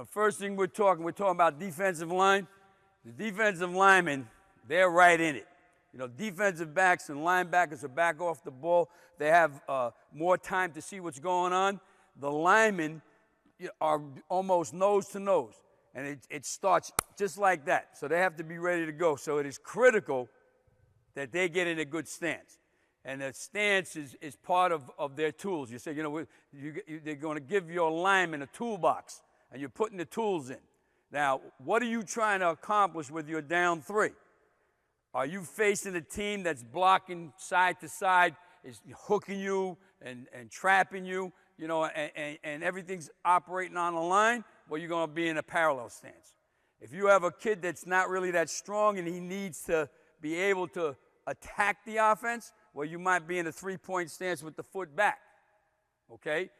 First thing we're talking about defensive line. The defensive linemen, they're right in it. You know, defensive backs and linebackers are back off the ball. They have more time to see what's going on. The linemen are almost nose to nose, and it starts just like that. So they have to be ready to go. So it is critical that they get in a good stance. And the stance is part of their tools. You say, you know, they're going to give your lineman a toolbox, and you're putting the tools in. Now, what are you trying to accomplish with your down three? Are you facing a team that's blocking side to side, is hooking you and trapping you, you know, and everything's operating on the line? Well, you're going to be in a parallel stance. If you have a kid that's not really that strong and he needs to be able to attack the offense, well, you might be in a three-point stance with the foot back, okay?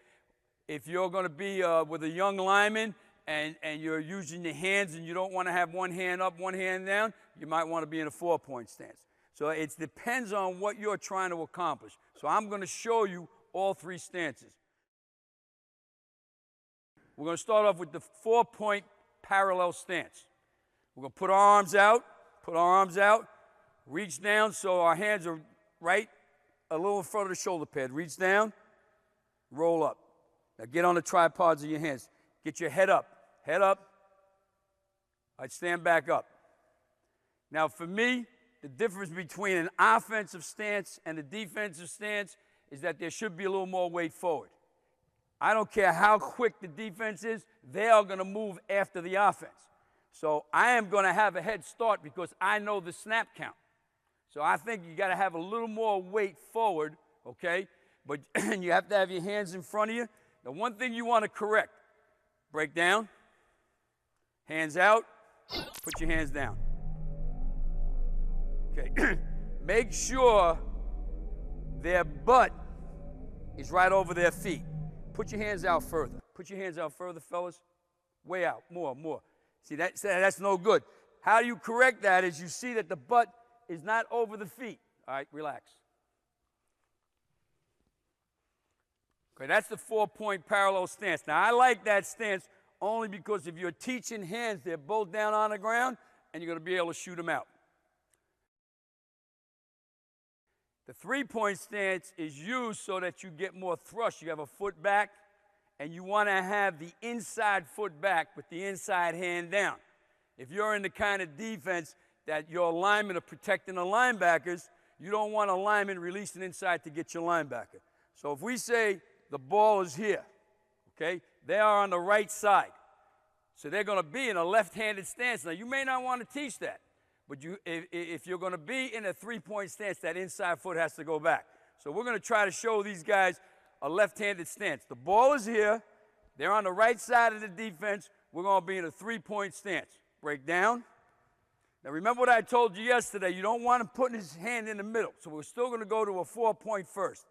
If you're going to be with a young lineman and you're using your hands and you don't want to have one hand up, one hand down, you might want to be in a four-point stance. So it depends on what you're trying to accomplish. So I'm going to show you all three stances. We're going to start off with the four-point parallel stance. We're going to put our arms out, reach down so our hands are right a little in front of the shoulder pad. Reach down, roll up. Now get on the tripods of your hands. Get your head up. Head up. All right, stand back up. Now for me, the difference between an offensive stance and a defensive stance is that there should be a little more weight forward. I don't care how quick the defense is, they are going to move after the offense. So I am going to have a head start because I know the snap count. So I think you got to have a little more weight forward, okay? But you have to have your hands in front of you. The one thing you want to correct, break down, hands out, put your hands down. Okay, make sure their butt is right over their feet. Put your hands out further. Put your hands out further, fellas. Way out, more. See, that's no good. How you correct that is you see that the butt is not over the feet. All right, relax. Okay, that's the four-point parallel stance. Now, I like that stance only because if you're teaching hands, they're both down on the ground, and you're going to be able to shoot them out. The three-point stance is used so that you get more thrust. You have a foot back, and you want to have the inside foot back with the inside hand down. If you're in the kind of defense that your linemen are protecting the linebackers, you don't want a lineman releasing inside to get your linebacker. So if we say the ball is here, okay, they are on the right side. So they're going to be in a left-handed stance. Now, you may not want to teach that. But if you're going to be in a three-point stance, that inside foot has to go back. So we're going to try to show these guys a left-handed stance. The ball is here. They're on the right side of the defense. We're going to be in a three-point stance. Break down. Now, remember what I told you yesterday. You don't want him putting his hand in the middle. So we're still going to go to a four-point first.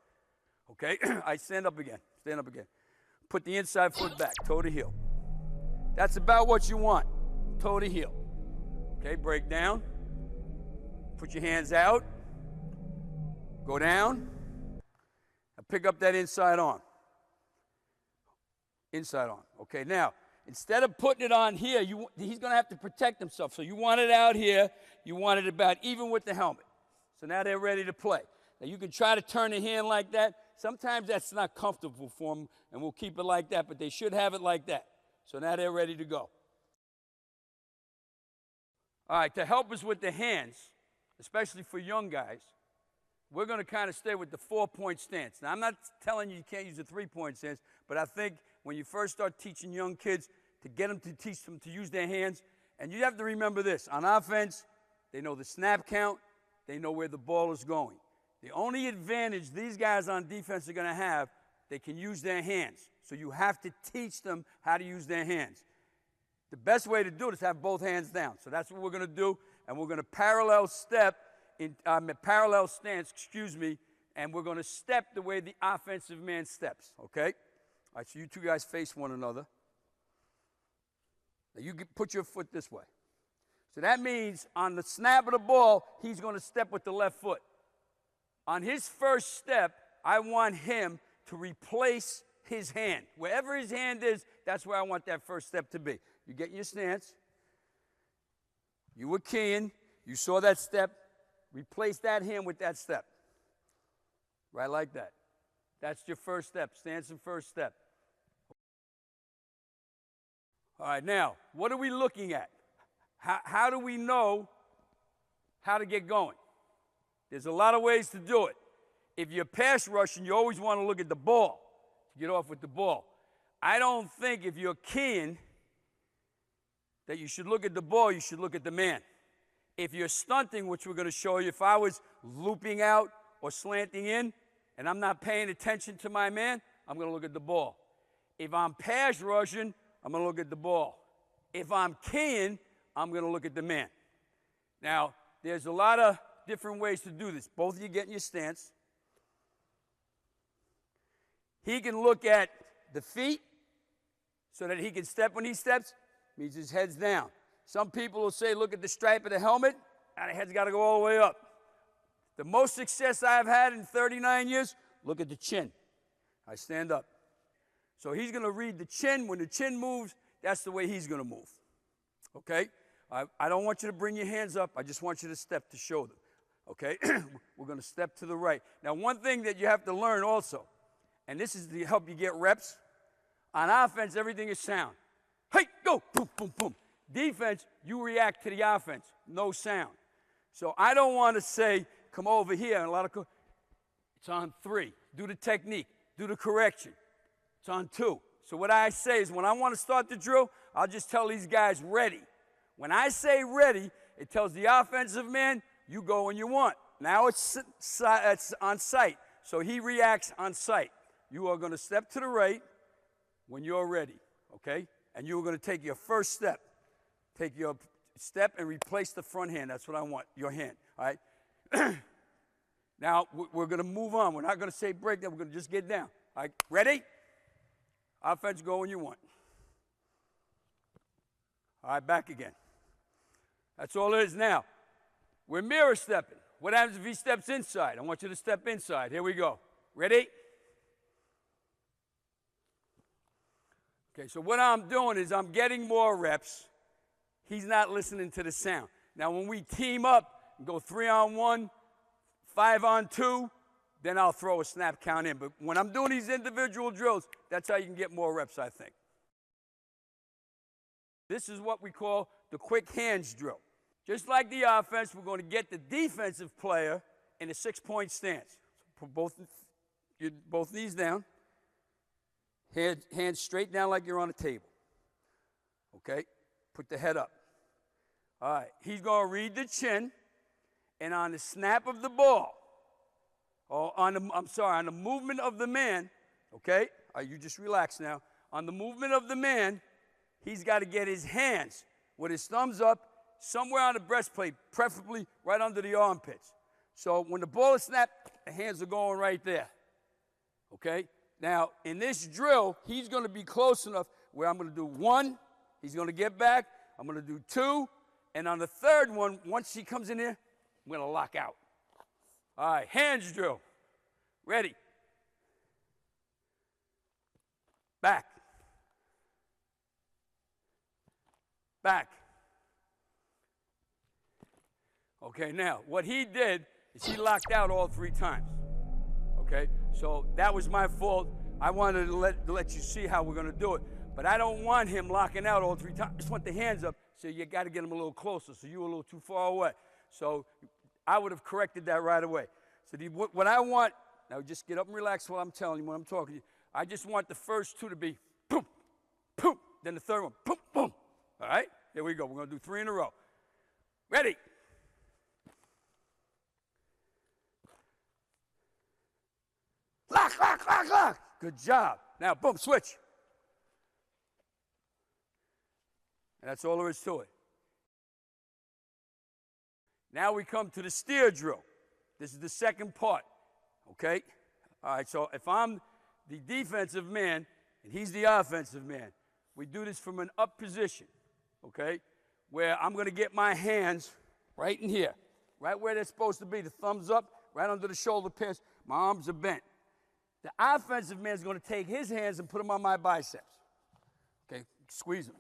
Okay? I stand up again. Stand up again. Put the inside foot back, toe to heel. That's about what you want, toe to heel. Okay, break down. Put your hands out. Go down. And pick up that inside arm. Inside arm. Okay, now, instead of putting it on here, he's going to have to protect himself. So you want it out here. You want it about even with the helmet. So now they're ready to play. Now, you can try to turn the hand like that. Sometimes that's not comfortable for them, and we'll keep it like that, but they should have it like that. So now they're ready to go. All right, to help us with the hands, especially for young guys, we're going to kind of stay with the four-point stance. Now, I'm not telling you can't use a three-point stance, but I think when you first start teaching young kids, to get them to teach them to use their hands, and you have to remember this. On offense, they know the snap count. They know where the ball is going. The only advantage these guys on defense are going to have, they can use their hands. So you have to teach them how to use their hands. The best way to do it is have both hands down. So that's what we're going to do, and we're going to parallel stance, and we're going to step the way the offensive man steps, okay? All right, so you two guys face one another. Now you put your foot this way. So that means on the snap of the ball, he's going to step with the left foot. On his first step, I want him to replace his hand. Wherever his hand is, that's where I want that first step to be. You get in your stance. You were keying. You saw that step. Replace that hand with that step. Right like that. That's your first step. Stance and first step. All right, now, what are we looking at? How do we know how to get going? There's a lot of ways to do it. If you're pass rushing, you always want to look at the ball to get off with the ball. I don't think if you're keying that you should look at the ball, you should look at the man. If you're stunting, which we're going to show you, if I was looping out or slanting in and I'm not paying attention to my man, I'm going to look at the ball. If I'm pass rushing, I'm going to look at the ball. If I'm keying, I'm going to look at the man. Now, there's a lot of different ways to do this. Both of you get in your stance. He can look at the feet so that he can step when he steps, means his head's down. Some people will say, look at the stripe of the helmet, and the head's got to go all the way up. The most success I've had in 39 years, look at the chin. I stand up. So he's going to read the chin. When the chin moves, that's the way he's going to move. Okay? I don't want you to bring your hands up. I just want you to step to show them. Okay? We're going to step to the right. Now, one thing that you have to learn also, and this is to help you get reps, on offense, everything is sound. Hey, go, boom, boom, boom. Defense, you react to the offense, no sound. So I don't want to say, come over here, and a lot of, it's on 3. Do the technique, do the correction. It's on 2. So what I say is when I want to start the drill, I'll just tell these guys ready. When I say ready, it tells the offensive man, you go when you want. Now it's on sight. So he reacts on sight. You are going to step to the right when you're ready, okay? And you're going to take your first step. Take your step and replace the front hand. That's what I want, your hand, all right? Now, we're going to move on. We're not going to say break down. We're going to just get down. All right, ready? Offense, go when you want. All right, back again. That's all it is now. We're mirror stepping. What happens if he steps inside? I want you to step inside. Here we go. Ready? Okay, so what I'm doing is I'm getting more reps. He's not listening to the sound. Now, when we team up and go 3-on-1, 5-on-2, then I'll throw a snap count in. But when I'm doing these individual drills, that's how you can get more reps, I think. This is what we call the quick hands drill. Just like the offense, we're going to get the defensive player in a 6-point stance. So put both knees down. Hands straight down like you're on a table. Okay? Put the head up. All right. He's going to read the chin, and on the snap of the ball, or on the movement of the man, okay? All right, you just relax now. On the movement of the man, he's got to get his hands with his thumbs up somewhere on the breastplate, preferably right under the armpits. So when the ball is snapped, the hands are going right there, okay? Now, in this drill, he's going to be close enough where I'm going to do 1, he's going to get back, I'm going to do 2, and on the third one, once he comes in here, I'm going to lock out. All right, hands drill. Ready. Back. Back. Okay, now, what he did is he locked out all 3 times. Okay, so that was my fault. I wanted to let you see how we're going to do it. But I don't want him locking out all 3 times. I just want the hands up, so you got to get him a little closer. So you were a little too far away. So I would have corrected that right away. So what I want, now just get up and relax while I'm telling you, when I'm talking to you. I just want the first 2 to be boom, boom, then the third one, boom, boom. All right, here we go. We're going to do 3 in a row. Ready. Lock, lock, lock, lock. Good job. Now, boom, switch. And that's all there is to it. Now we come to the steer drill. This is the second part, okay? All right, so if I'm the defensive man and he's the offensive man, we do this from an up position, okay? Where I'm going to get my hands right in here, right where they're supposed to be, the thumbs up, right under the shoulder pads. My arms are bent. The offensive man is going to take his hands and put them on my biceps. Okay, squeeze them.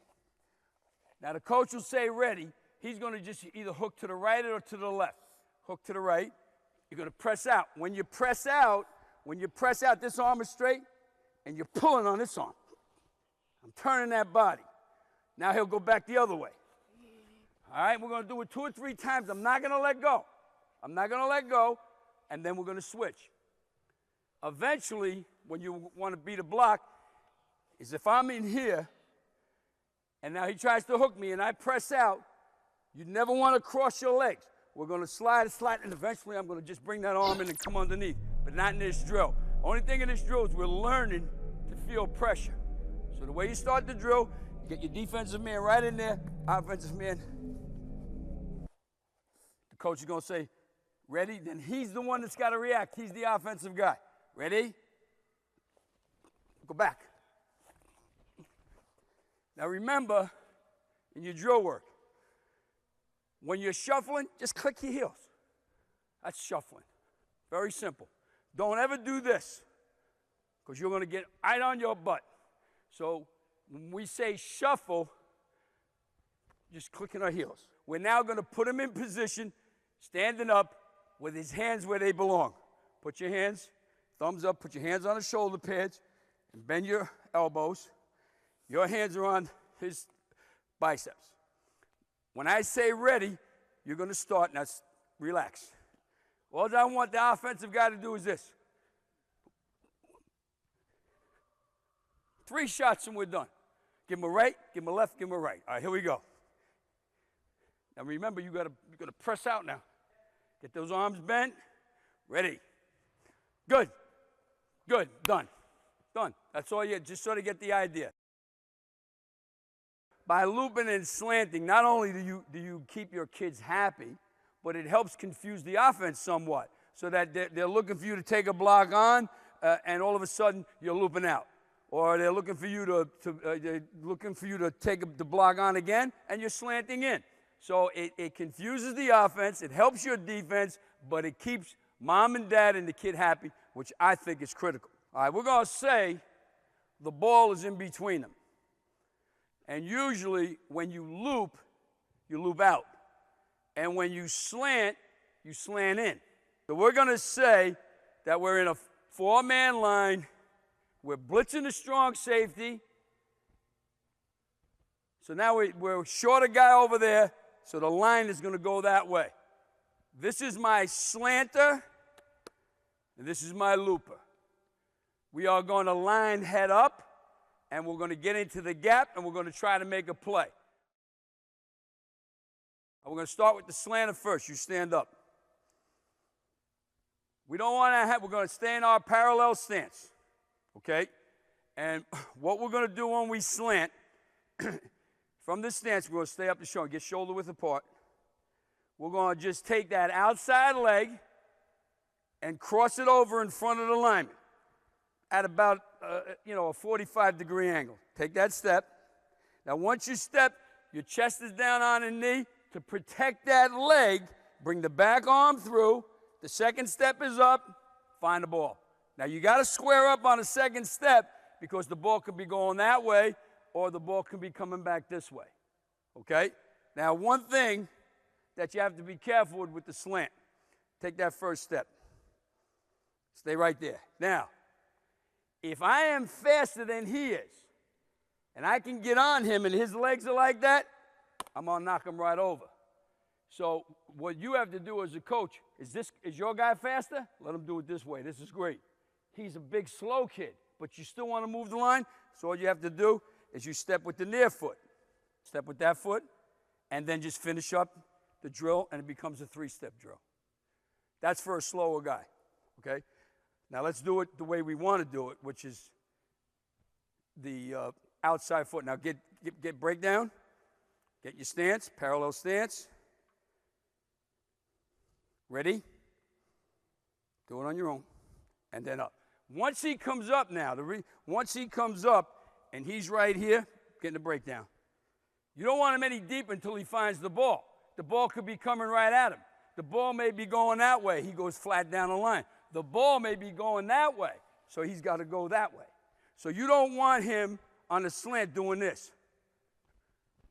Now the coach will say ready. He's going to just either hook to the right or to the left. Hook to the right. You're going to press out. When you press out, this arm is straight, and you're pulling on this arm. I'm turning that body. Now he'll go back the other way. All right, we're going to do it 2 or 3 times. I'm not going to let go. And then we're going to switch. Eventually, when you want to beat a block, is if I'm in here, and now he tries to hook me, and I press out, you never want to cross your legs. We're going to slide, and eventually I'm going to just bring that arm in and come underneath, but not in this drill. Only thing in this drill is we're learning to feel pressure. So the way you start the drill, you get your defensive man right in there, offensive man. The coach is going to say, ready? Then he's the one that's got to react. He's the offensive guy. Ready? Go back. Now remember, in your drill work, when you're shuffling, just click your heels. That's shuffling. Very simple. Don't ever do this, because you're going to get right on your butt. So when we say shuffle, just clicking our heels. We're now going to put him in position, standing up with his hands where they belong. Put your hands, thumbs up, put your hands on the shoulder pads, and bend your elbows. Your hands are on his biceps. When I say ready, you're going to start. Now, relax. All I want the offensive guy to do is this. 3 shots and we're done. Give him a right, give him a left, give him a right. All right, here we go. Now remember, you got to press out now. Get those arms bent. Ready. Good. Good. Done. Done. That's all you just sort of get the idea. By looping and slanting, not only do you keep your kids happy, but it helps confuse the offense somewhat, so that they're looking for you to take a block on, and all of a sudden you're looping out, or they're looking for you to take the block on again, and you're slanting in. So it confuses the offense, it helps your defense, but it keeps mom and dad and the kid happy, which I think is critical. All right, we're going to say the ball is in between them. And usually, when you loop out. And when you slant in. So we're going to say that we're in a 4-man line. We're blitzing the strong safety. So now we're short a guy over there, so the line is going to go that way. This is my slanter, and this is my looper. We are going to line head up, and we're going to get into the gap, and we're going to try to make a play. We're going to start with the slanter first. You stand up. We don't want to we're going to stay in our parallel stance, okay? And what we're going to do when we slant, from this stance, we're going to stay up the shoulder, get shoulder width apart. We're going to just take that outside leg and cross it over in front of the lineman at about, a 45-degree angle. Take that step. Now, once you step, your chest is down on a knee. To protect that leg, bring the back arm through. The second step is up. Find the ball. Now, you got to square up on the second step, because the ball could be going that way, or the ball can be coming back this way. Okay? Now, one thing that you have to be careful with the slant. Take that first step. Stay right there. Now, if I am faster than he is, and I can get on him and his legs are like that, I'm going to knock him right over. So what you have to do as a coach, is your guy faster? Let him do it this way. This is great. He's a big, slow kid, but you still want to move the line, so all you have to do is you step with the near foot. Step with that foot, and then just finish up the drill, and it becomes a 3-step drill. That's for a slower guy, okay? Now let's do it the way we want to do it, which is the outside foot. Now get breakdown. Get your stance, parallel stance. Ready? Do it on your own. And then up. Once he comes up now, once he comes up and he's right here, getting the breakdown. You don't want him any deeper until he finds the ball. The ball could be coming right at him. The ball may be going that way. He goes flat down the line. The ball may be going that way. So he's got to go that way. So you don't want him on the slant doing this,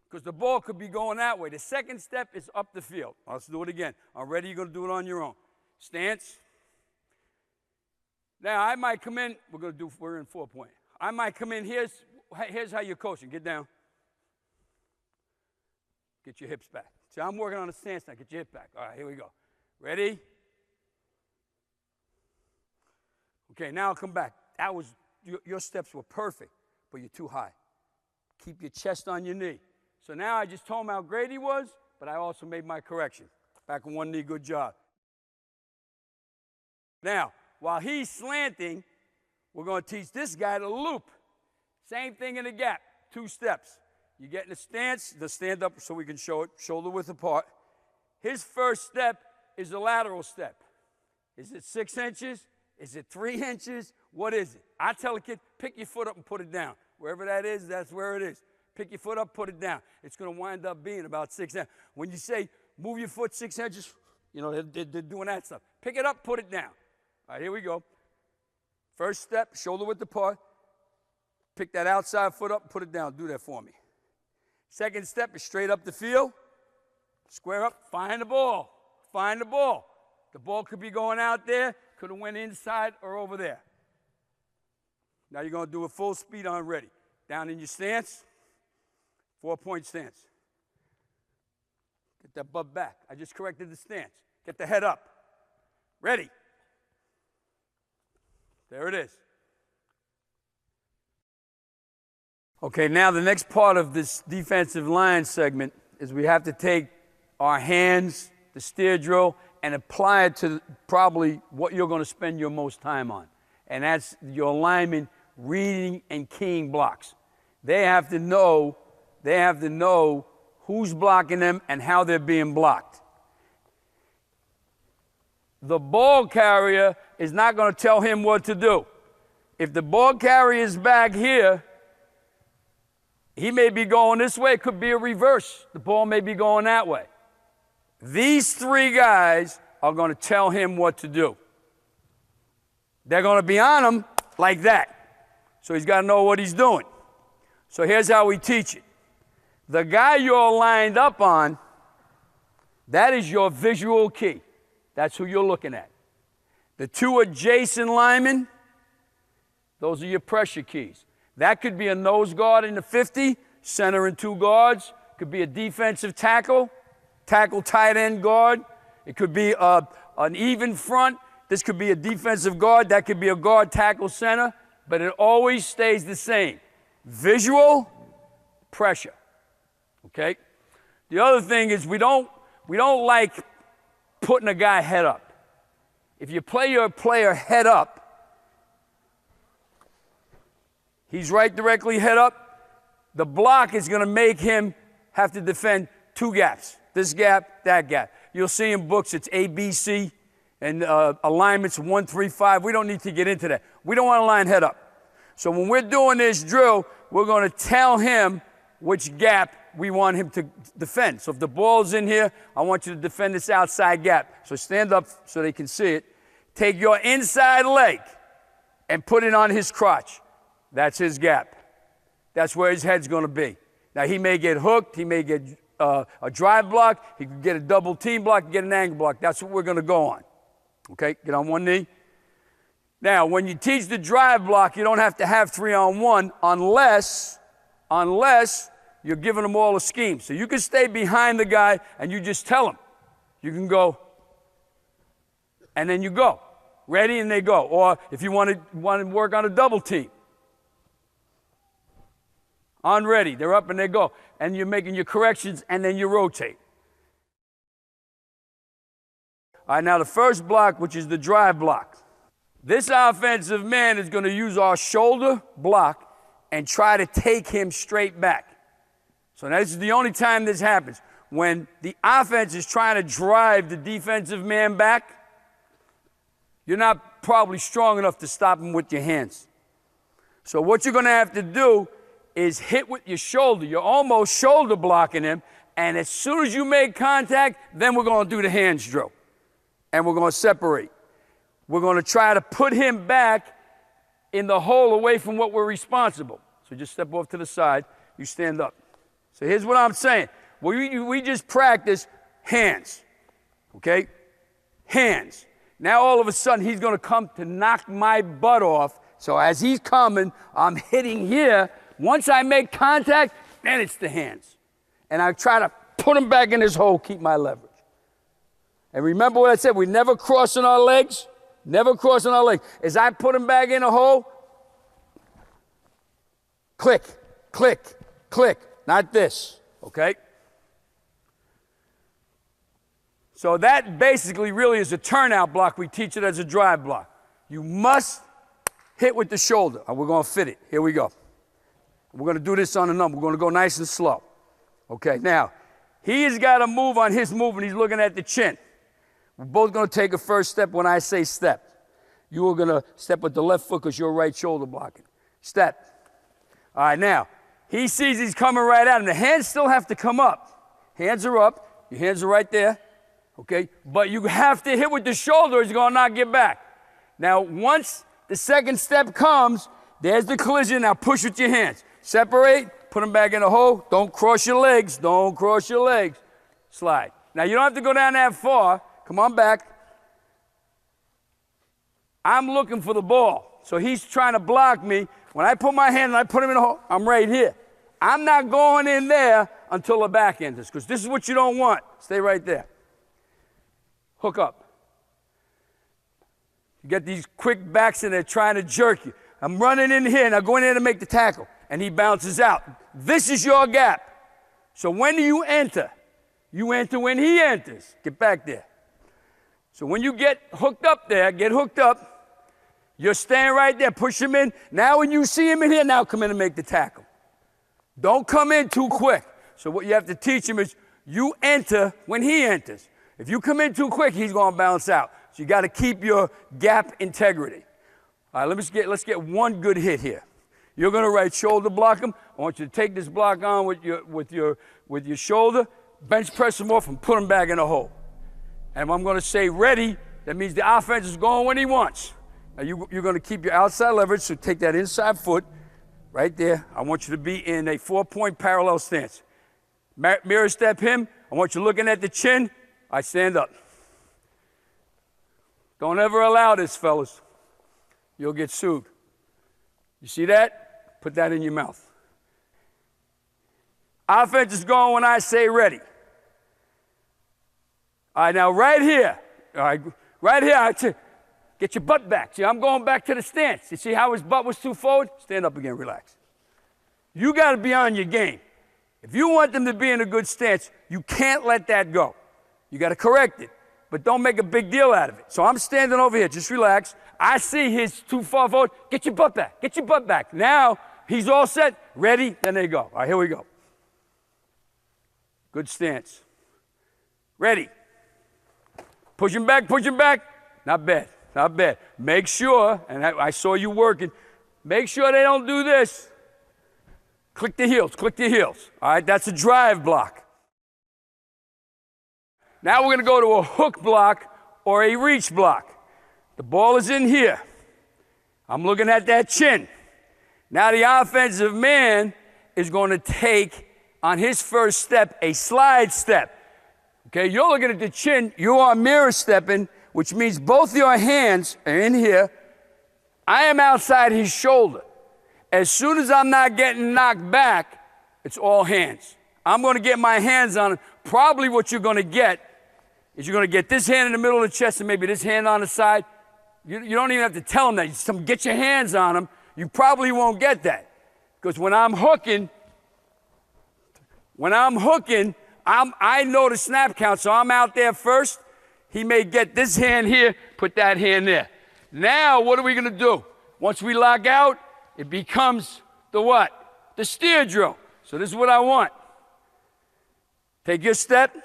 because the ball could be going that way. The second step is up the field. Let's do it again. Already you're going to do it on your own. Stance. Now, I might come in. We're in 4-point. I might come in. Here's how you're coaching. Get down. Get your hips back. See, I'm working on a stance now. Get your hip back. All right, here we go. Ready? Okay, now I'll come back. That was, your steps were perfect, but you're too high. Keep your chest on your knee. So now I just told him how great he was, but I also made my correction. Back on one knee, good job. Now, while he's slanting, we're going to teach this guy to loop. Same thing in the gap, 2 steps. You get in the stance, the stand up so we can show it, shoulder width apart. His first step is a lateral step. Is it 6 inches? Is it 3 inches? What is it? I tell a kid, pick your foot up and put it down. Wherever that is, that's where it is. Pick your foot up, put it down. It's going to wind up being about 6 inches. When you say, move your foot 6 inches, you know, they're doing that stuff. Pick it up, put it down. All right, here we go. First step, shoulder width apart. Pick that outside foot up and put it down. Do that for me. Second step is straight up the field. Square up, find the ball. Find the ball. The ball could be going out there, could have went inside or over there. Now you're going to do a full speed on ready. Down in your stance, 4-point stance. Get that butt back. I just corrected the stance. Get the head up. Ready. There it is. Okay, now the next part of this defensive line segment is we have to take our hands, the steer drill, and apply it to probably what you're going to spend your most time on. And that's your linemen reading and keying blocks. They have to know who's blocking them and how they're being blocked. The ball carrier is not going to tell him what to do. If the ball carrier is back here, he may be going this way. It could be a reverse. The ball may be going that way. These 3 guys are going to tell him what to do. They're going to be on him like that. So he's got to know what he's doing. So here's how we teach it. The guy you're lined up on, that is your visual key. That's who you're looking at. The 2 adjacent linemen, those are your pressure keys. That could be a nose guard in the 50, center and 2 guards. Could be a defensive tackle tight end guard. It could be an even front. This could be a defensive guard. That could be a guard, tackle, center. But it always stays the same. Visual, pressure. Okay? The other thing is we don't like putting a guy head up. If you play your player head up, he's right directly head up, the block is going to make him have to defend 2 gaps. This gap, that gap. You'll see in books it's A, B, C, and alignments 1, 3, 5. We don't need to get into that. We don't want to line head up. So when we're doing this drill, we're going to tell him which gap we want him to defend. So if the ball's in here, I want you to defend this outside gap. So stand up so they can see it. Take your inside leg and put it on his crotch. That's his gap. That's where his head's going to be. Now, he may get hooked. He may get a drive block. He could get a double team block, get an angle block. That's what we're going to go on. Okay, get on one knee. Now, when you teach the drive block, you don't have to have 3-on-1 unless you're giving them all a scheme. So you can stay behind the guy and you just tell him. You can go, and then you go. Ready, and they go. Or if you want to work on a double team. On ready, they're up and they go. And you're making your corrections, and then you rotate. All right, now the first block, which is the drive block. This offensive man is going to use our shoulder block and try to take him straight back. So this is the only time this happens. When the offense is trying to drive the defensive man back, you're not probably strong enough to stop him with your hands. So what you're going to have to do is hit with your shoulder. You're almost shoulder blocking him, and as soon as you make contact, then we're going to do the hands drill, and we're going to separate. We're going to try to put him back in the hole away from what we're responsible. So just step off to the side, you stand up. So here's what I'm saying. We just practice hands, okay? Hands. Now all of a sudden he's going to come to knock my butt off. So as he's coming, I'm hitting here. Once I make contact, then it's the hands. And I try to put him back in his hole, keep my leverage. And remember what I said, we never crossing our legs. Never crossing our legs. As I put him back in a hole, click, click, click. Not this, okay? So that basically really is a turnout block. We teach it as a drive block. You must hit with the shoulder. We're going to fit it. Here we go. We're going to do this on a number. We're going to go nice and slow. Okay, now, he has got to move on his move, and he's looking at the chin. We're both going to take a first step when I say step. You are going to step with the left foot because you're right shoulder blocking. Step. All right, now, he sees he's coming right at him. The hands still have to come up. Hands are up. Your hands are right there. Okay? But you have to hit with the shoulder or he's going to not get back. Now, once the second step comes, there's the collision. Now push with your hands. Separate. Put them back in the hole. Don't cross your legs. Don't cross your legs. Slide. Now, you don't have to go down that far. Come on back. I'm looking for the ball. So he's trying to block me. When I put my hand and I put him in the hole, I'm right here. I'm not going in there until the back enters, because this is what you don't want. Stay right there. Hook up. You get these quick backs and they're trying to jerk you. I'm running in here and I go in there to make the tackle, and he bounces out. This is your gap. So when do you enter? You enter when he enters. Get back there. So when you get hooked up there, get hooked up, you're staying right there. Push him in. Now when you see him in here, now come in and make the tackle. Don't come in too quick. So what you have to teach him is you enter when he enters. If you come in too quick, he's going to bounce out. So you got to keep your gap integrity. All right, let's get one good hit here. You're going to right shoulder block him. I want you to take this block on with your shoulder, bench press him off, and put him back in the hole. And I'm going to say ready. That means the offense is going when he wants. Now you're going to keep your outside leverage, so take that inside foot right there. I want you to be in a 4-point parallel stance. Mirror step him. I want you looking at the chin. I stand up. Don't ever allow this, fellas. You'll get sued. You see that? Put that in your mouth. Offense is going when I say ready. All right, now right here. All right, right here, get your butt back. See, I'm going back to the stance. You see how his butt was too forward? Stand up again, relax. You got to be on your game. If you want them to be in a good stance, you can't let that go. You got to correct it, but don't make a big deal out of it. So I'm standing over here, just relax. I see he's too far forward. Get your butt back, get your butt back. Now he's all set, ready, then they go. All right, here we go. Good stance. Ready. Push him back, not bad. Not bad. Make sure, and I saw you working, make sure they don't do this. Click the heels, click the heels. All right, that's a drive block. Now we're going to go to a hook block or a reach block. The ball is in here. I'm looking at that chin. Now the offensive man is going to take, on his first step, a slide step. Okay, you're looking at the chin. You are mirror stepping, which means both your hands are in here. I am outside his shoulder. As soon as I'm not getting knocked back, it's all hands. I'm going to get my hands on him. Probably what you're going to get is you're going to get this hand in the middle of the chest and maybe this hand on the side. You don't even have to tell him that. You just get your hands on him. You probably won't get that. Because when I'm hooking, I know the snap count, so I'm out there first. He may get this hand here, put that hand there. Now, what are we going to do? Once we lock out, it becomes the what? The steer drill. So this is what I want. Take your step.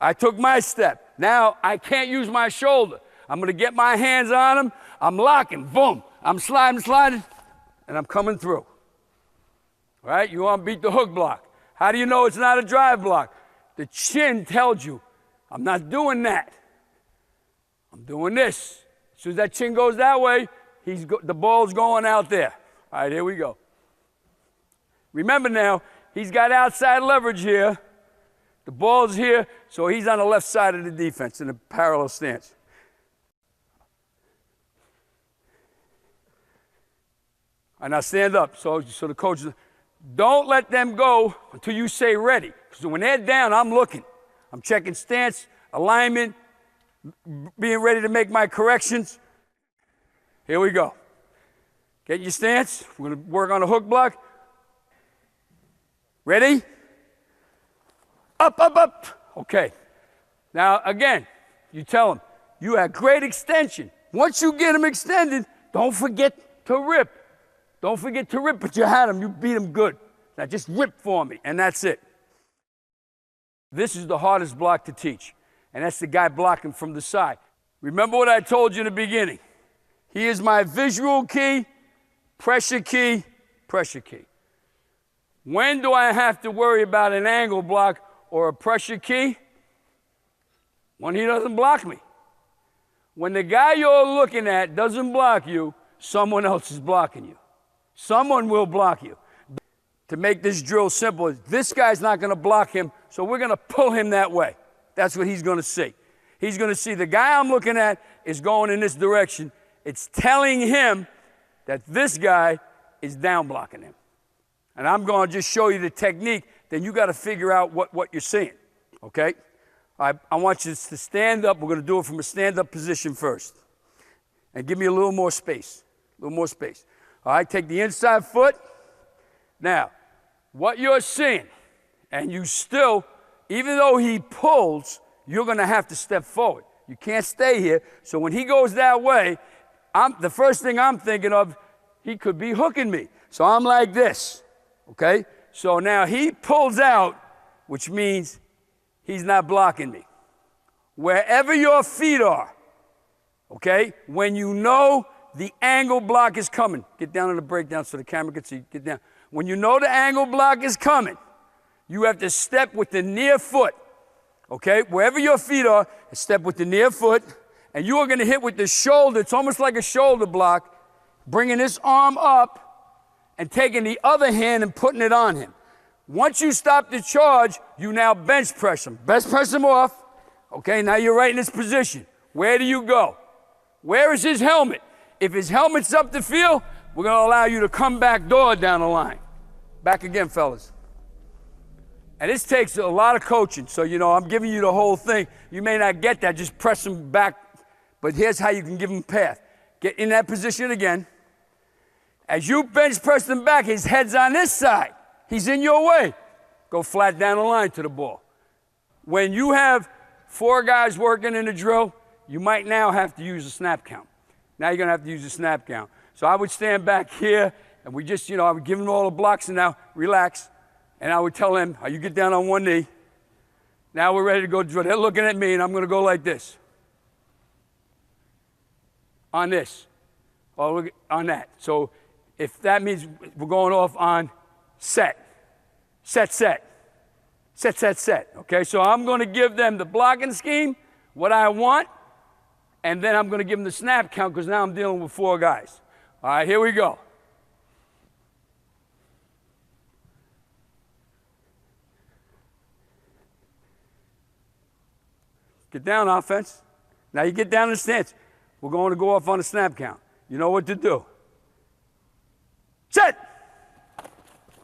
I took my step. Now, I can't use my shoulder. I'm going to get my hands on him. I'm locking. Boom. I'm sliding, and I'm coming through. All right? You want to beat the hook block. How do you know it's not a drive block? The chin tells you, I'm not doing that. I'm doing this. As soon as that chin goes that way, the ball's going out there. All right, here we go. Remember now, he's got outside leverage here. The ball's here, so he's on the left side of the defense in a parallel stance. And now stand up. So the coach, don't let them go until you say ready. So when they're down, I'm looking. I'm checking stance, alignment, being ready to make my corrections. Here we go. Get your stance. We're going to work on a hook block. Ready? Up, up, up. Okay. Now, again, you tell them, you had great extension. Once you get them extended, don't forget to rip. Don't forget to rip, but you had them. You beat them good. Now, just rip for me, and that's it. This is the hardest block to teach, and that's the guy blocking from the side. Remember what I told you in the beginning. He is my visual key, pressure key, pressure key. When do I have to worry about an angle block or a pressure key? When he doesn't block me. When the guy you're looking at doesn't block you, someone else is blocking you. Someone will block you. To make this drill simple, this guy's not going to block him, so we're going to pull him that way. That's what he's going to see. He's going to see the guy I'm looking at is going in this direction. It's telling him that this guy is down blocking him. And I'm going to just show you the technique, then you got to figure out what you're seeing, okay? I want you to stand up. We're going to do it from a stand-up position first. And give me a little more space, a little more space. All right, take the inside foot. Now, what you're seeing, and you still, even though he pulls, you're going to have to step forward. You can't stay here. So when he goes that way, the first thing I'm thinking of, he could be hooking me. So I'm like this, okay? So now he pulls out, which means he's not blocking me. Wherever your feet are, okay, when you know the angle block is coming, get down on the breakdown so the camera can see, get down. When you know the angle block is coming, you have to step with the near foot, okay? Wherever your feet are, step with the near foot, and you are going to hit with the shoulder. It's almost like a shoulder block, bringing this arm up and taking the other hand and putting it on him. Once you stop the charge, you now bench press him. Bench press him off. Okay, now you're right in this position. Where do you go? Where is his helmet? If his helmet's up the field, we're going to allow you to come back door down the line. Back again, fellas. And this takes a lot of coaching. So, I'm giving you the whole thing. You may not get that. Just press him back. But here's how you can give him path. Get in that position again. As you bench press him back, his head's on this side. He's in your way. Go flat down the line to the ball. When you have 4 guys working in a drill, you might now have to use a snap count. Now you're going to have to use a snap count. So I would stand back here, and we just, I would give them all the blocks, and now relax. And I would tell them, you get down on one knee. Now we're ready to go drill. They're looking at me, and I'm going to go like this. On this. Or on that. So if that means we're going off on set. Set, set. Set, set, set. Okay, so I'm going to give them the blocking scheme, what I want, and then I'm going to give them the snap count because now I'm dealing with 4 guys. All right, here we go. Get down, offense. Now you get down in the stance. We're going to go off on a snap count. You know what to do. Set.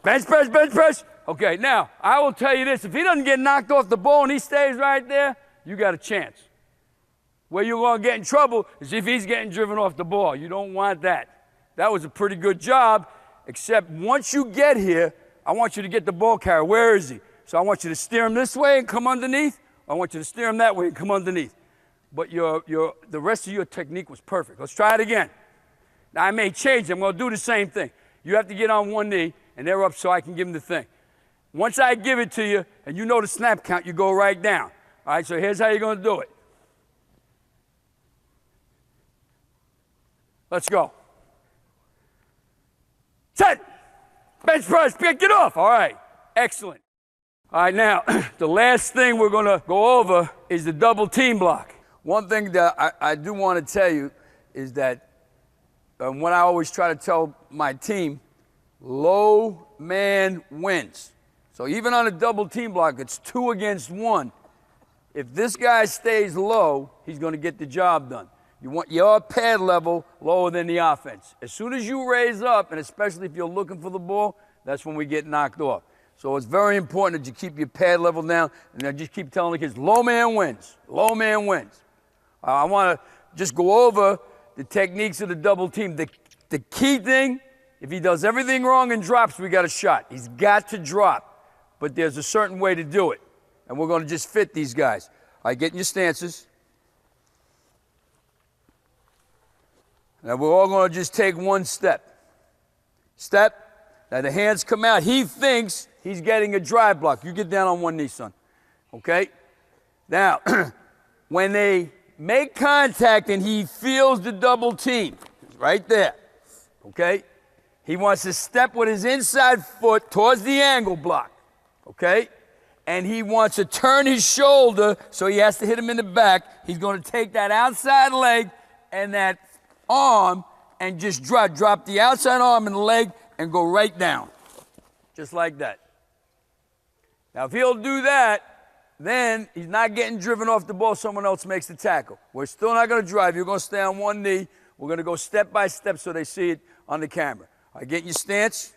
Bench press, bench press. Okay, now, I will tell you this. If he doesn't get knocked off the ball and he stays right there, you got a chance. Where you're going to get in trouble is if he's getting driven off the ball. You don't want that. That was a pretty good job, except once you get here, I want you to get the ball carrier. Where is he? So I want you to steer him this way and come underneath. I want you to steer him that way and come underneath. But the rest of your technique was perfect. Let's try it again. Now, I may change it. I'm going to do the same thing. You have to get on one knee, and they're up so I can give them the thing. Once I give it to you, and you know the snap count, you go right down. All right, so here's how you're going to do it. Let's go. Set. Bench press, pick it off. All right, excellent. All right, now, the last thing we're going to go over is the double team block. One thing that I do want to tell you is that what I always try to tell my team, low man wins. So even on a double team block, it's 2 against 1. If this guy stays low, he's going to get the job done. You want your pad level lower than the offense. As soon as you raise up, and especially if you're looking for the ball, that's when we get knocked off. So it's very important that you keep your pad level down, and I just keep telling the kids, low man wins. Low man wins. I want to just go over the techniques of the double team. The key thing, if he does everything wrong and drops, we got a shot. He's got to drop. But there's a certain way to do it. And we're going to just fit these guys. All right, get in your stances. Now we're all going to just take one step. Step. Now the hands come out. He thinks he's getting a drive block. You get down on one knee, son. Okay? Now, when they make contact and he feels the double team, right there. Okay? He wants to step with his inside foot towards the angle block. Okay? And he wants to turn his shoulder, so he has to hit him in the back. He's going to take that outside leg and that arm and just drop the outside arm and the leg and go right down. Just like that. Now, if he'll do that, then he's not getting driven off the ball. Someone else makes the tackle. We're still not going to drive. You're going to stay on one knee. We're going to go step by step so they see it on the camera. All right, get in your stance.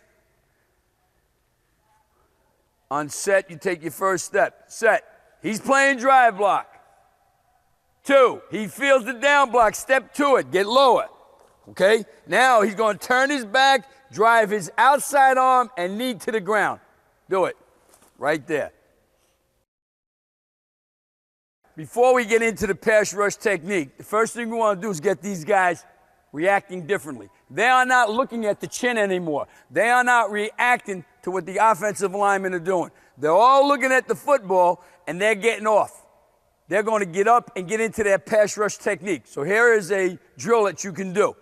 On set, you take your first step. Set. He's playing drive block. 2, he feels the down block. Step to it. Get lower. Okay? Now he's going to turn his back, drive his outside arm, and knee to the ground. Do it. Right there. Before we get into the pass rush technique, the first thing we want to do is get these guys reacting differently. They are not looking at the chin anymore. They are not reacting to what the offensive linemen are doing. They're all looking at the football, and they're getting off. They're going to get up and get into their pass rush technique. So here is a drill that you can do.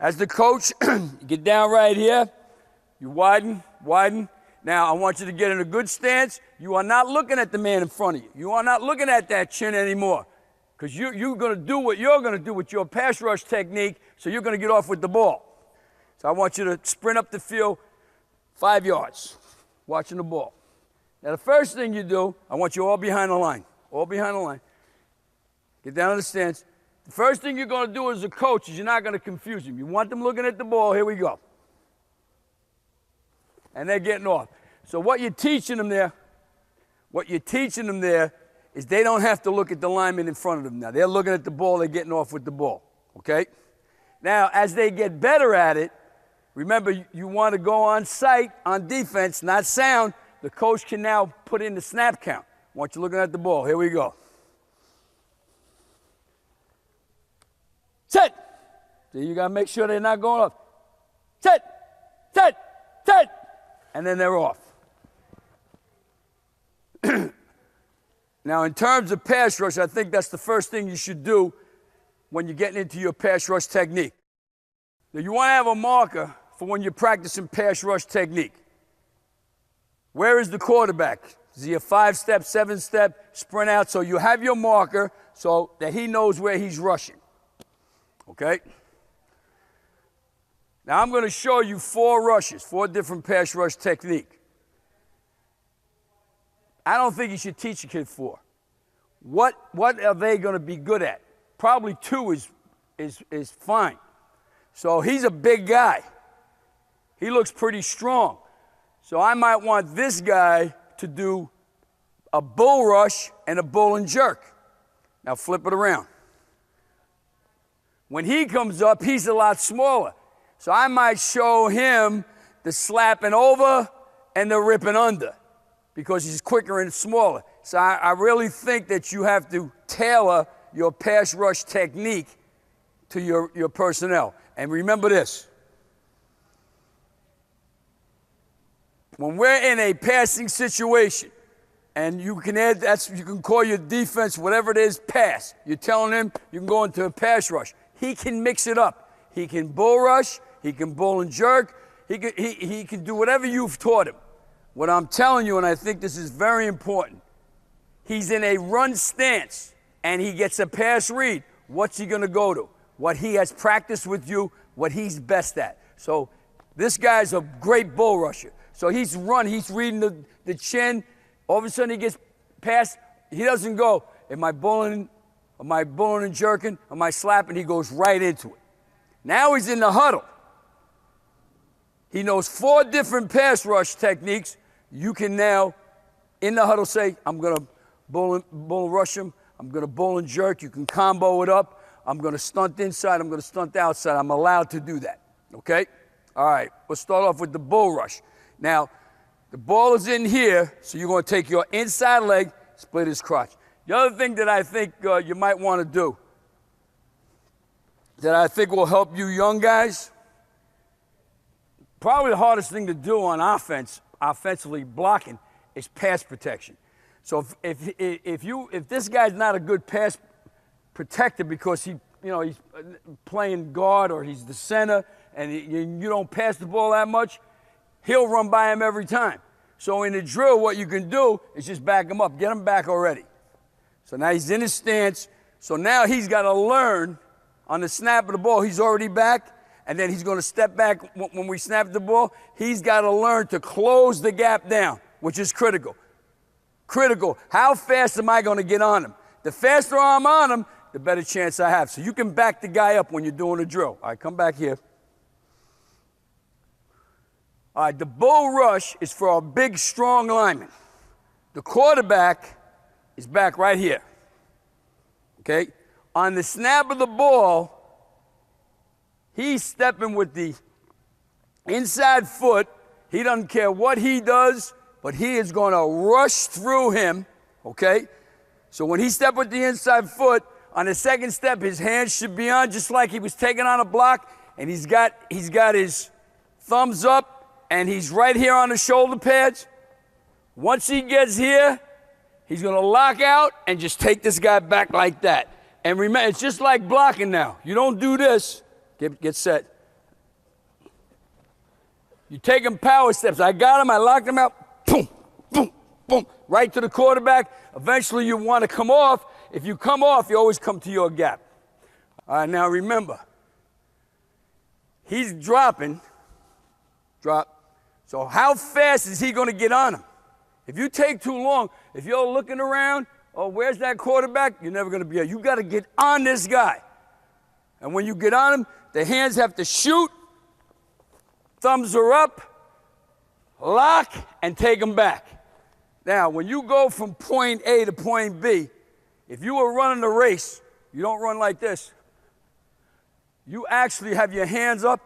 As the coach, you get down right here. You widen. Now, I want you to get in a good stance. You are not looking at the man in front of you. You are not looking at that chin anymore. Because you're going to do what you're going to do with your pass rush technique, so you're going to get off with the ball. So I want you to sprint up the field 5 yards, watching the ball. Now, the first thing you do, I want you all behind the line. All behind the line. Get down in the stance. The first thing you're going to do as a coach is you're not going to confuse them. You want them looking at the ball. Here we go. And they're getting off. So what you're teaching them there is they don't have to look at the lineman in front of them now. They're looking at the ball. They're getting off with the ball. Okay? Now, as they get better at it, remember, you want to go on sight, on defense, not sound. The coach can now put in the snap count. I want you looking at the ball. Here we go. Set. So you got to make sure they're not going off. Set. And then they're off. Now, in terms of pass rush, I think that's the first thing you should do when you're getting into your pass rush technique. Now, you want to have a marker for when you're practicing pass rush technique. Where is the quarterback? Is he a 5-step, 7-step, sprint out? So you have your marker so that he knows where he's rushing. Okay? Now I'm going to show you 4 rushes, 4 different pass rush technique. I don't think you should teach a kid 4. What are they going to be good at? Probably 2 is fine. So he's a big guy. He looks pretty strong. So I might want this guy to do a bull rush and a bull and jerk. Now flip it around. When he comes up, he's a lot smaller. So I might show him the slapping over and the ripping under because he's quicker and smaller. So I really think that you have to tailor your pass rush technique to your personnel. And remember this. When we're in a passing situation, and you can add, you can call your defense, whatever it is, pass. You're telling him you can go into a pass rush. He can mix it up. He can bull rush. He can bull and jerk. He can do whatever you've taught him. What I'm telling you, and I think this is very important, he's in a run stance, and he gets a pass read. What's he going to go to? What he has practiced with you what he's best at. So this guy's a great bull rusher. So he's reading the chin. All of a sudden he gets past, he doesn't go, am I bulling and jerking? Am I slapping? He goes right into it. Now he's in the huddle. He knows 4 different pass rush techniques. You can now, in the huddle, say, I'm going to bull rush him. I'm going to bull and jerk. You can combo it up. I'm going to stunt inside. I'm going to stunt outside. I'm allowed to do that, okay? All right, let's start off with the bull rush. Now, the ball is in here, so you're going to take your inside leg, split his crotch. The other thing that I think you might want to do, that I think will help you young guys, probably the hardest thing to do on offense, offensively blocking, is pass protection. So if this guy's not a good pass protector because he's playing guard or he's the center and you don't pass the ball that much, he'll run by him every time. So in the drill, what you can do is just back him up, get him back already. So now he's in his stance. So now he's got to learn on the snap of the ball, he's already back. And then he's going to step back when we snap the ball. He's got to learn to close the gap down, which is critical. Critical. How fast am I going to get on him? The faster I'm on him, the better chance I have. So you can back the guy up when you're doing a drill. All right, come back here. All right, the bull rush is for a big, strong lineman. The quarterback is back right here. Okay? On the snap of the ball, he's stepping with the inside foot. He doesn't care what he does, but he is going to rush through him, okay? So when he steps with the inside foot, on the second step, his hands should be on, just like he was taking on a block, and he's got his thumbs up, and he's right here on the shoulder pads. Once he gets here, he's going to lock out and just take this guy back like that. And remember, it's just like blocking now. You don't do this. Get set. You take him power steps. I got him. I locked him out. Boom, boom, boom. Right to the quarterback. Eventually, you want to come off. If you come off, you always come to your gap. All right, now remember, he's dropping. Drop. So how fast is he going to get on him? If you take too long, if you're looking around, oh, where's that quarterback? You're never going to be able. You got to get on this guy. And when you get on him, the hands have to shoot, thumbs are up, lock, and take them back. Now, when you go from point A to point B, if you were running a race, you don't run like this. You actually have your hands up.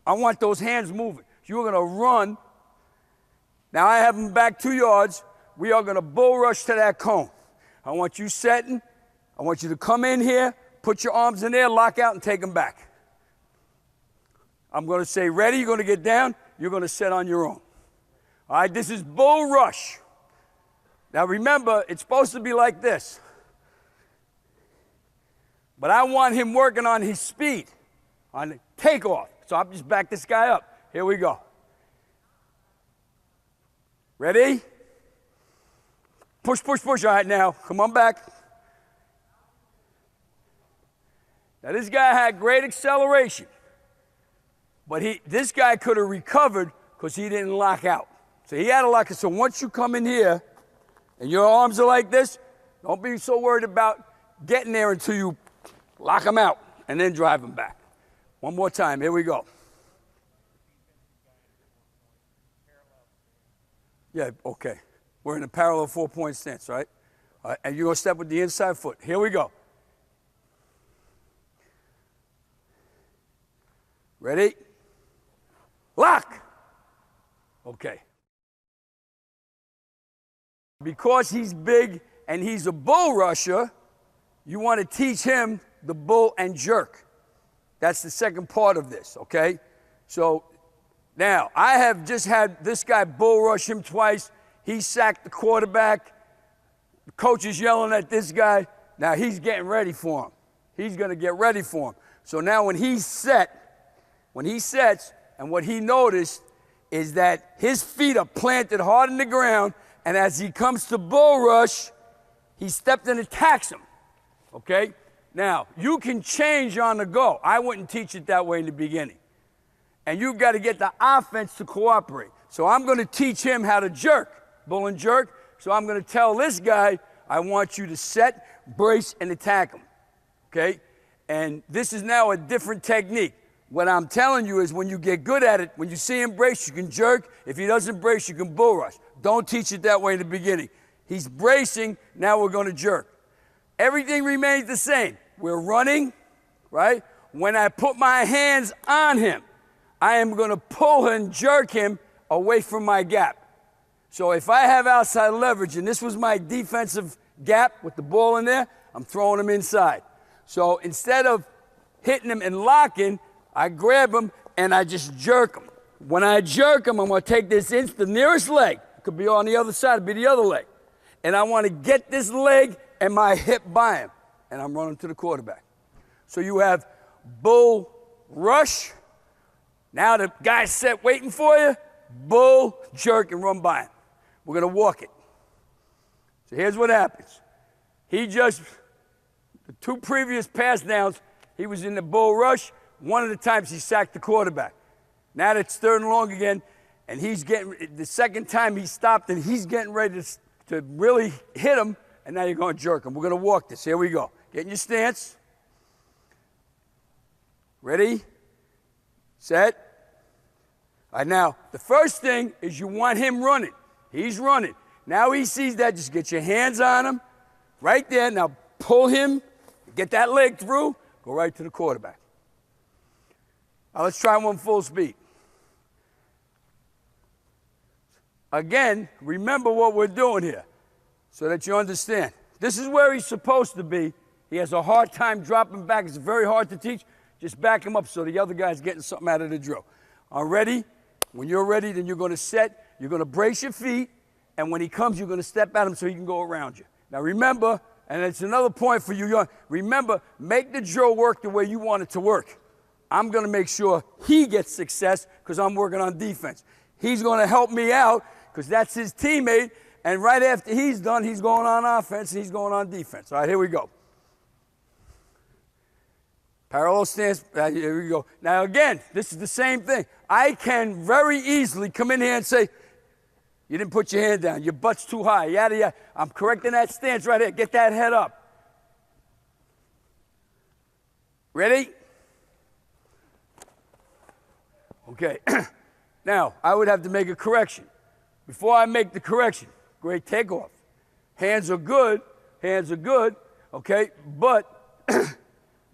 I want those hands moving. You're going to run. Now, I have them back 2 yards. We are going to bull rush to that cone. I want you setting. I want you to come in here. Put your arms in there, lock out, and take them back. I'm going to say, ready, you're going to get down, you're going to set on your own. All right, this is bull rush. Now remember, it's supposed to be like this. But I want him working on his speed, on the takeoff. So I'll just back this guy up. Here we go. Ready? Push, push, push. All right, now, come on back. Now, this guy had great acceleration, but this guy could have recovered because he didn't lock out. So he had to lock it. So once you come in here and your arms are like this, don't be so worried about getting there until you lock them out and then drive them back. One more time. Here we go. Yeah, okay. We're in a parallel 4-point stance, right? All right, and you're going to step with the inside foot. Here we go. Ready? Lock. Okay. Because he's big and he's a bull rusher, you want to teach him the bull and jerk. That's the second part of this, okay? So now, I have just had this guy bull rush him twice. He sacked the quarterback. The coach is yelling at this guy. Now he's getting ready for him. He's going to get ready for him. So now when he sets, and what he noticed is that his feet are planted hard in the ground, and as he comes to bull rush, he stepped and attacks him, okay? Now, you can change on the go. I wouldn't teach it that way in the beginning. And you've got to get the offense to cooperate. So I'm going to teach him how to jerk, bull and jerk. So I'm going to tell this guy, I want you to set, brace, and attack him, okay? And this is now a different technique. What I'm telling you is when you get good at it, when you see him brace, you can jerk. If he doesn't brace, you can bull rush. Don't teach it that way in the beginning. He's bracing, now we're going to jerk. Everything remains the same. We're running, right? When I put my hands on him, I am going to pull and jerk him away from my gap. So if I have outside leverage, and this was my defensive gap with the ball in there, I'm throwing him inside. So instead of hitting him and locking, I grab him and I just jerk him. When I jerk him, I'm going to take the nearest leg. It could be on the other side, it could be the other leg. And I want to get this leg and my hip by him. And I'm running to the quarterback. So you have bull rush. Now the guy's set waiting for you. Bull, jerk, and run by him. We're going to walk it. So here's what happens. The two previous pass downs, he was in the bull rush. One of the times he sacked the quarterback. Now it's 3rd and long again, and the second time he stopped, and he's getting ready to really hit him, and now you're going to jerk him. We're going to walk this. Here we go. Get in your stance. Ready? Set. All right, now, the first thing is you want him running. He's running. Now he sees that. Just get your hands on him. Right there. Now pull him. Get that leg through. Go right to the quarterback. Now let's try one full speed. Again, remember what we're doing here so that you understand. This is where he's supposed to be. He has a hard time dropping back. It's very hard to teach. Just back him up so the other guy's getting something out of the drill. All right, ready? When you're ready, then you're going to set. You're going to brace your feet. And when he comes, you're going to step at him so he can go around you. Now remember, and it's another point for you, remember, make the drill work the way you want it to work. I'm going to make sure he gets success because I'm working on defense. He's going to help me out because that's his teammate. And right after he's done, he's going on offense and he's going on defense. All right, here we go. Parallel stance, here we go. Now again, this is the same thing. I can very easily come in here and say, you didn't put your hand down, your butt's too high, yada, yada. I'm correcting that stance right here. Get that head up. Ready? Okay. Now, I would have to make a correction. Before I make the correction, great takeoff. Hands are good, okay? But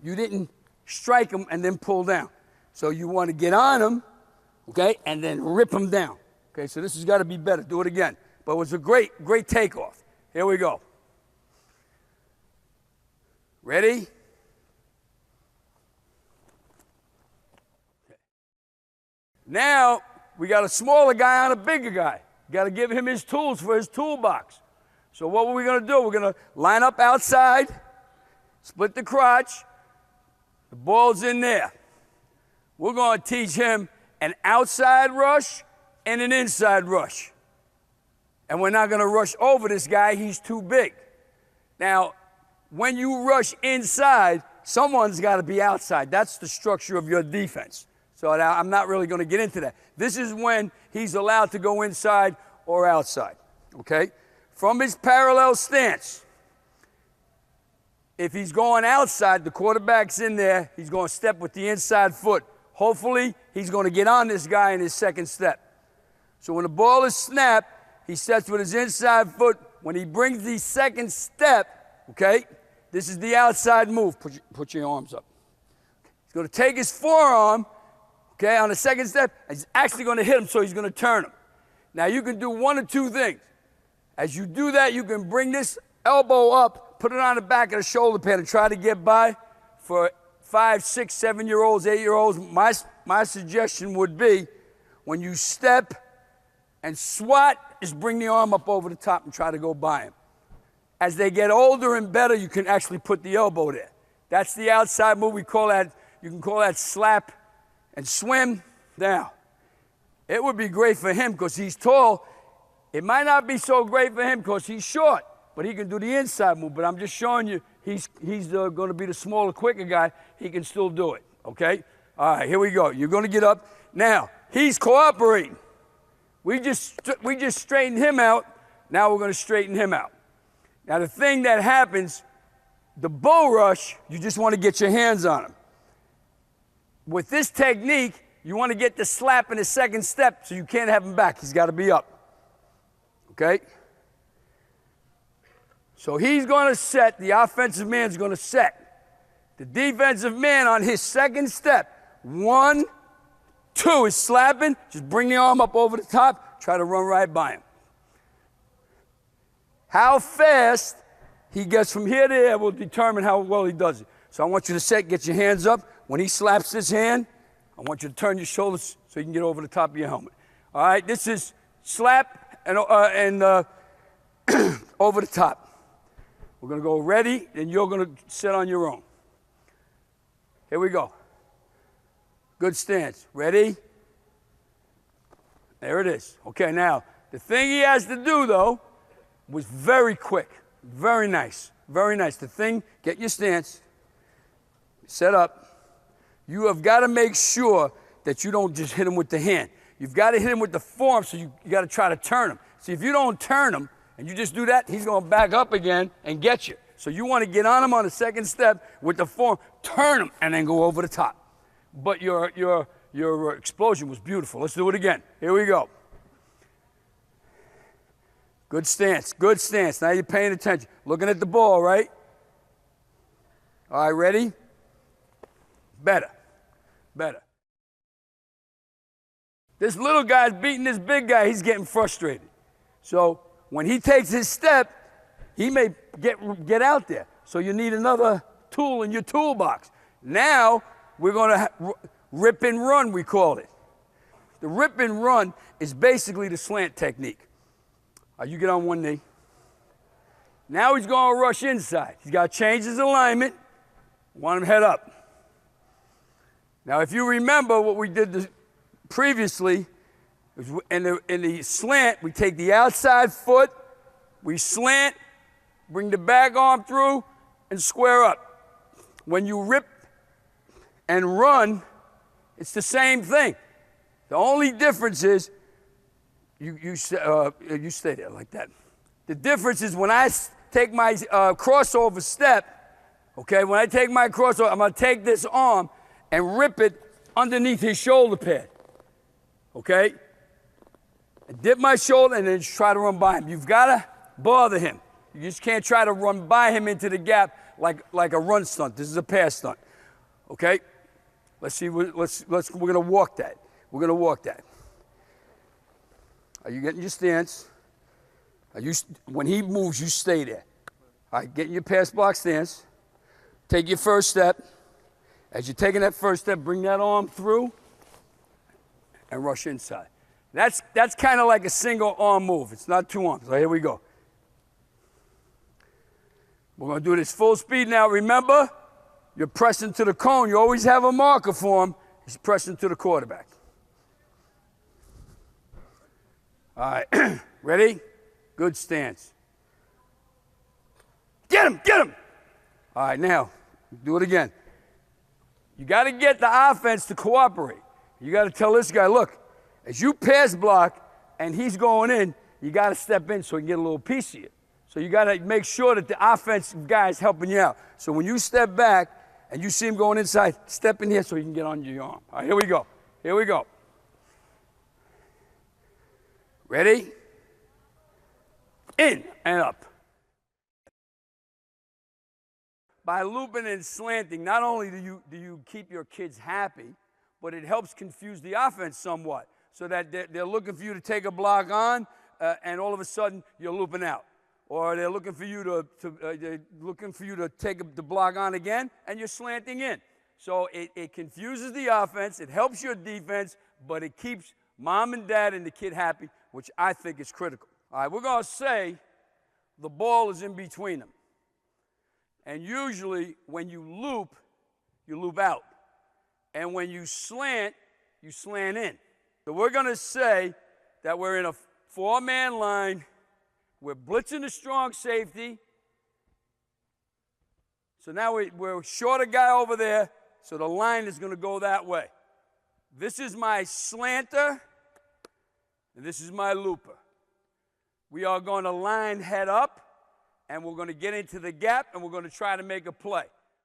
you didn't strike him and then pull down. So you want to get on him, okay, and then rip him down. Okay, so this has got to be better. Do it again. But it was a great takeoff. Here we go. Ready? Okay. Now, we got a smaller guy on a bigger guy. Got to give him his tools for his toolbox. So what are we going to do? We're going to line up outside, split the crotch. The ball's in there. We're going to teach him an outside rush and an inside rush. And we're not going to rush over this guy. He's too big. Now, when you rush inside, someone's got to be outside. That's the structure of your defense. So I'm not really going to get into that. This is when he's allowed to go inside or outside, okay? From his parallel stance, if he's going outside, the quarterback's in there, he's going to step with the inside foot. Hopefully, he's going to get on this guy in his second step. So when the ball is snapped, he steps with his inside foot. When he brings the second step, okay, this is the outside move. Put your arms up. He's going to take his forearm, okay, on the second step, and he's actually going to hit him, so he's going to turn him. Now, you can do one of two things. As you do that, you can bring this elbow up, put it on the back of the shoulder pad, and try to get by. For 5, 6, 7-year-olds, 8-year-olds, my suggestion would be when you step and swat, is bring the arm up over the top and try to go by him. As they get older and better, you can actually put the elbow there. That's the outside move. You can call that slap and swim. Now, it would be great for him because he's tall. It might not be so great for him because he's short. but he can do the inside move. But I'm just showing you he's going to be the smaller, quicker guy. He can still do it, okay? All right, here we go. You're going to get up. Now, he's cooperating. We just straightened him out. Now we're going to straighten him out. Now, the thing that happens, the bull rush, you just want to get your hands on him. With this technique, you want to get the slap in the second step so you can't have him back. He's got to be up. Okay? So he's going to set, the offensive man's going to set. The defensive man on his second step, 1, 2 is slapping. Just bring the arm up over the top. Try to run right by him. How fast he gets from here to there will determine how well he does it. So I want you to set, get your hands up. When he slaps this hand, I want you to turn your shoulders so you can get over the top of your helmet. All right, this is slap and over the top. We're going to go ready, and you're going to sit on your own. Here we go. Good stance. Ready? There it is. Okay, now, the thing he has to do, though, was very quick. Very nice. Very nice. The thing, get your stance, set up. You have got to make sure that you don't just hit him with the hand. You've got to hit him with the forearm, so you got to try to turn him. See, if you don't turn him and you just do that, he's going to back up again and get you. So you want to get on him on the second step with the forearm, turn him, and then go over the top. But your explosion was beautiful. Let's do it again. Here we go. Good stance, good stance. Now you're paying attention. Looking at the ball, right? All right, ready? Better, better. This little guy's beating this big guy. He's getting frustrated. So when he takes his step, he may get out there. So you need another tool in your toolbox. Now we're going to rip and run, we call it. The rip and run is basically the slant technique. You get on one knee. Now he's going to rush inside. He's got to change his alignment. Want him head up. Now, if you remember what we did previously, in the slant, we take the outside foot, we slant, bring the back arm through, and square up. When you rip and run, it's the same thing. The only difference is you stay there like that. The difference is when I take my crossover step, okay, when I take my crossover, I'm going to take this arm and rip it underneath his shoulder pad, okay? And dip my shoulder and then just try to run by him. You've got to bother him. You just can't try to run by him into the gap like a run stunt. This is a pass stunt, okay? Let's see, we're going to walk that. We're going to walk that. Are you getting your stance? When he moves, you stay there. All right, get in your pass block stance. Take your first step. As you're taking that first step, bring that arm through and rush inside. That's kind of like a single arm move. It's not two arms. So here we go. We're going to do this full speed now. Remember, you're pressing to the cone. You always have a marker for him. He's pressing to the quarterback. All right, ready? Good stance. Get him, get him. All right, now, do it again. You got to get the offense to cooperate. You got to tell this guy, look, as you pass block and he's going in, you got to step in so he can get a little piece of you. So you got to make sure that the offensive guy is helping you out. So when you step back and you see him going inside, step in here so he can get under your arm. All right, here we go. Here we go. Ready? In and up. By looping and slanting, not only do you keep your kids happy, but it helps confuse the offense somewhat, so that they're looking for you to take a block on, and all of a sudden you're looping out, or they're looking for you to take the block on again, and you're slanting in. So it confuses the offense, it helps your defense, but it keeps mom and dad and the kid happy, which I think is critical. All right, we're going to say the ball is in between them. And usually when you loop out. And when you slant in. So we're going to say that we're in a four-man line We're blitzing the strong safety. So now we're short a guy over there, so the line is going to go that way. This is my slanter, and this is my looper. We are going to line head up, and we're going to get into the gap, and we're going to try to make a play.